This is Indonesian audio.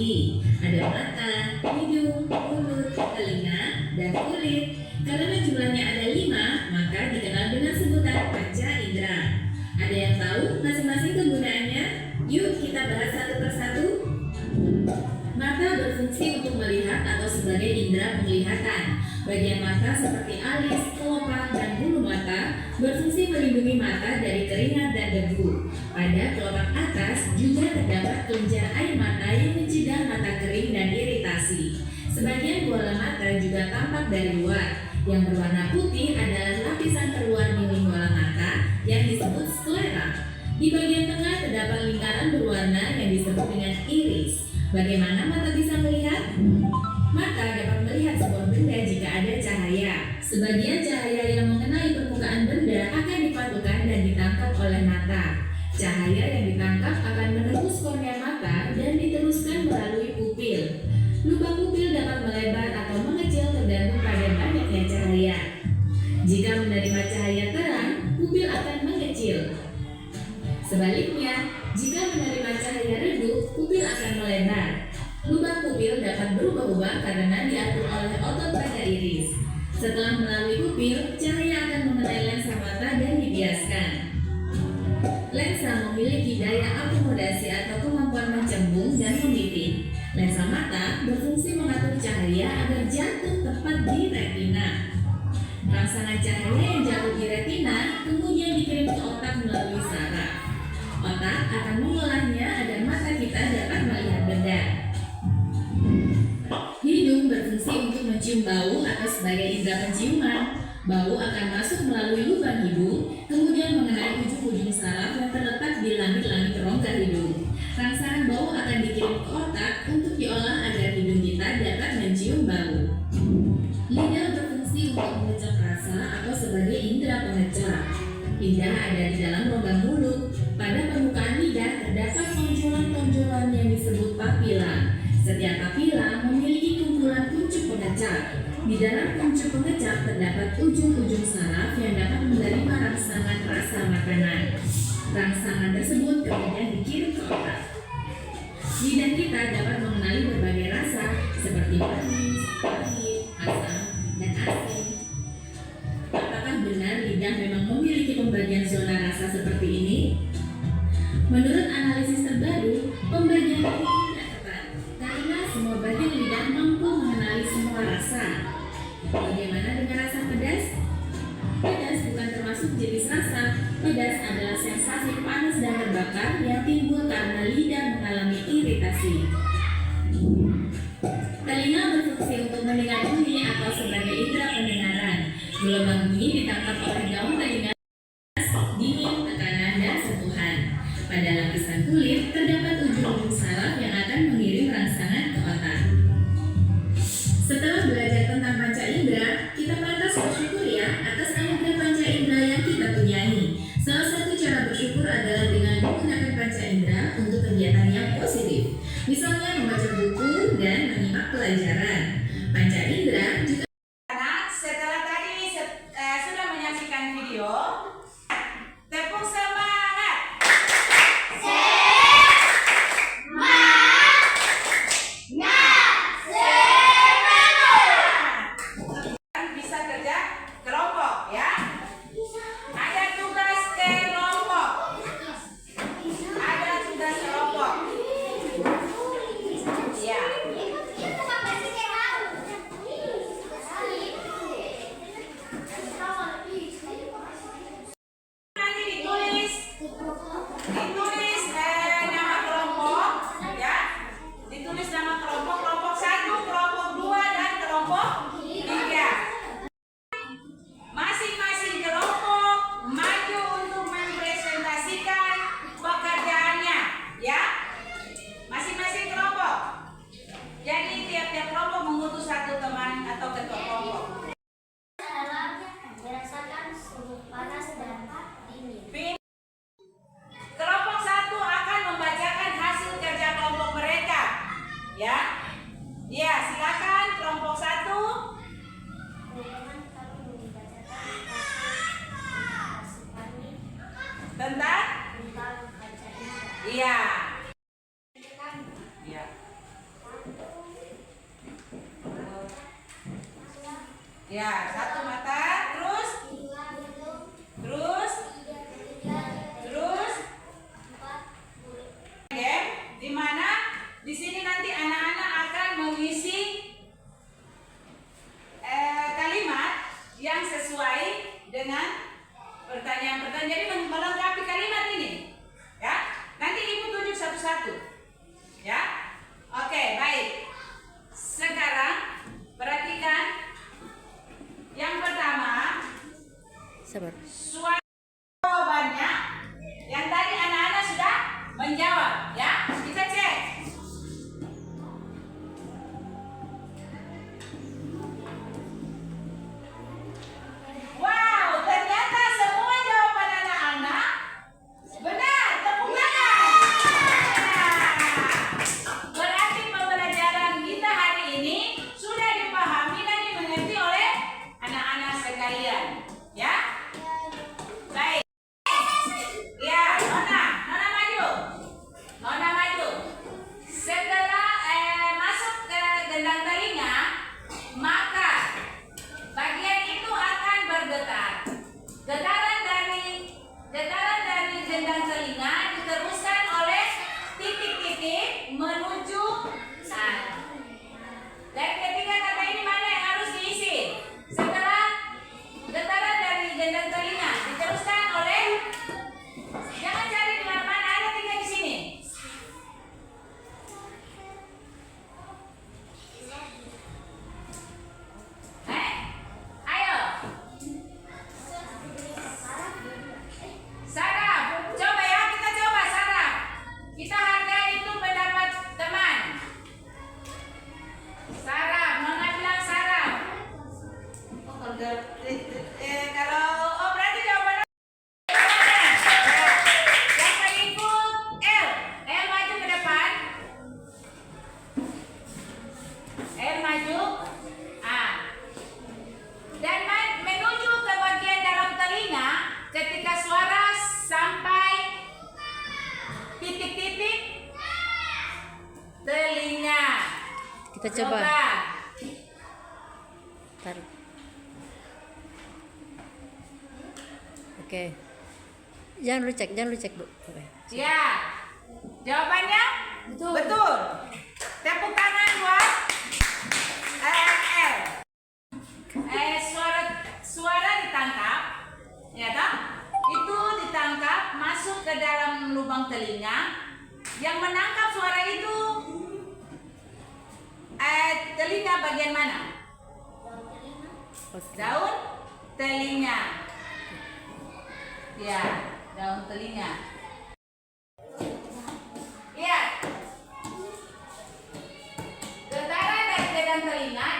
putih. Ada mata, hidung, mulut, telinga, dan kulit. Karena jumlahnya ada 5, maka dikenal dengan sebutan panca indera. Ada yang tahu masing-masing kegunaannya? Yuk kita bahas satu persatu. Mata berfungsi untuk melihat atau sebagai indera penglihatan. Bagian mata seperti alis, kelopak, dan bulu mata berfungsi melindungi mata dari keringat dan debu. Pada kelopak atas juga terdapat kelenjar air mata yang mencegah mata kering dan iritasi. Sebagian bola mata juga tampak dari luar. Yang berwarna putih adalah lapisan terluar dinding bola mata yang disebut sklera. Di bagian tengah terdapat lingkaran berwarna yang disebut dengan iris. Bagaimana mata bisa melihat? Mata dapat melihat sebuah benda jika ada cahaya. Sebagian cahaya yang mengenai permukaan benda akan dipantulkan dan ditangkap oleh mata. Cahaya yang ditangkap akan menembus kornea mata dan diteruskan melalui pupil. Lubang pupil dapat melebar atau mengecil tergantung pada banyaknya cahaya. Jika menerima cahaya terang, pupil akan mengecil. Sebaliknya, jika menerima cahaya redup, pupil akan melebar. Lubang pupil dapat berubah-ubah karena diatur oleh otot pada iris. Setelah melalui pupil, cahaya akan mengenai lensa mata dan dibiaskan. Lensa memiliki daya akomodasi atau kemampuan mencembung dan membidik. Lensa mata berfungsi mengatur cahaya agar jatuh tepat di retina. Rangsangan cahaya yang jatuh di retina kemudian dikirim ke otak melalui saraf. Otak akan mengolahnya agar mata kita dapat melihat benda. Hidung berfungsi untuk mencium bau atau sebagai indera penciuman. Bau akan masuk melalui lubang hidung, kemudian mengenai ujung-ujung saraf yang terletak di langit-langit rongga hidung. Rangsangan bau akan dikirim ke otak untuk diolah agar hidung kita dapat mencium bau. Lidah berfungsi untuk mengecap rasa atau sebagai indera pengecap. Lidah ada di dalam rongga mulut. Pada permukaan lidah terdapat tonjolan-tonjolan yang disebut papila. Setiap papila memiliki kumpulan kuncup pengecap. Di dalam kuncup pengecap terdapat ujung-ujung saraf yang dapat menerima rangsangan rasa makanan. Rangsangan tersebut kemudian dikirim ke otak. Lidah kita dapat mengenali berbagai rasa seperti manis, pahit, asam, dan asin. Apakah benar lidah memang memiliki pembagian zona rasa seperti ini? Menurut analisis terbaru, pembagian ini tidak tepat karena semua bagian lidah mampu mengenali semua rasa. Bagaimana dengan rasa pedas? Pedas bukan termasuk jenis rasa. Pedas adalah sensasi panas dan terbakar yang timbul karena lidah mengalami iritasi. Telinga berfungsi untuk mendengar bunyi atau sebagai indera pendengaran. Gelombang bunyi ditangkap oleh daun telinga, dingin, tekanan, dan sentuhan. Pada lapisan kulit terdapat ujung-ujung saraf yang akan mengirim rangsangan ke otak. Setelah belajar tentang panca indera, kita pantas bersyukur ya atas anugerah panca indera yang kita punyai. Salah satu cara bersyukur adalah dengan menggunakan panca indera untuk kegiatan yang positif. Misalnya membaca buku dan menyimak pelajaran. Panca indera juga setelah tadi sudah menyaksikan video, tepuk semangat. Bisa kerja kelompok ya. Ada tugas kelompok. Ada tugas kelompok. Ya. Nanti ditulis nama kelompok ya. Ditulis nama kelompok 1, kelompok 2, dan kelompok 3. Masing-masing kelompok maju untuk mempresentasikan pekerjaannya ya. Masing-masing kelompok. Jadi tiap-tiap kelompok mengutus satu teman atau ketua kelompok. Merasakan suhu panas dan dingin. Kelompok 1 akan membacakan hasil kerja kelompok mereka. Ya. Ya, silakan kelompok 1. Teman-teman, kami membacakan hasil kami Tentang tentang panca indera. iya. Kami Iya. Ya, satu mata, terus, terus, terus. Game, di mana di sini nanti anak-anak akan mengisi kalimat yang sesuai dengan pertanyaan-pertanyaan. Jadi melengkapi kalimat ini, ya. Nanti ibu tunjuk satu-satu, ya. Oke, baik. Sekarang perhatikan. Yang pertama, suara jawabannya yang tadi anak-anak sudah menjawab, ya. Kita cek. Wow, ternyata semua jawaban anak-anak benar. Tepuk tangan. Berarti pembelajaran kita hari ini sudah dipahami dan dimengerti oleh anak-anak sekalian, ya. Baik. Ya, Nona maju. Nona maju. Setelah masuk ke gendang telinga, maka bagian itu akan bergetar. Getaran dari gendang telinga diteruskan oleh titik-titik menuju dan ketiga kata ini mana yang harus diisi? Setelah getaran dari gendang telinga diteruskan oleh, jangan cari di mana-mana, ada tiga di sini. Ayo. Saraf. Coba ya, kita coba saraf. Kita hargai itu pendapat teman. Saraf, Nona bilang saraf. Kalau berarti jawabannya yang berikut L. L maju ke depan. L maju. Dan menuju ke bagian dalam telinga ketika suara sampai titik-titik telinga. Kita coba. Taruh. Oke. Jangan lu cek, Bu. Oke. Ya. Jawabannya betul. Tepuk tangan buat L. Suara ditangkap, ya toh? Itu ditangkap masuk ke dalam lubang telinga. Yang menangkap suara itu telinga bagian mana? Oke. Daun telinga. Ya, daun telinga. Lihat. Getaran dari gendang telinga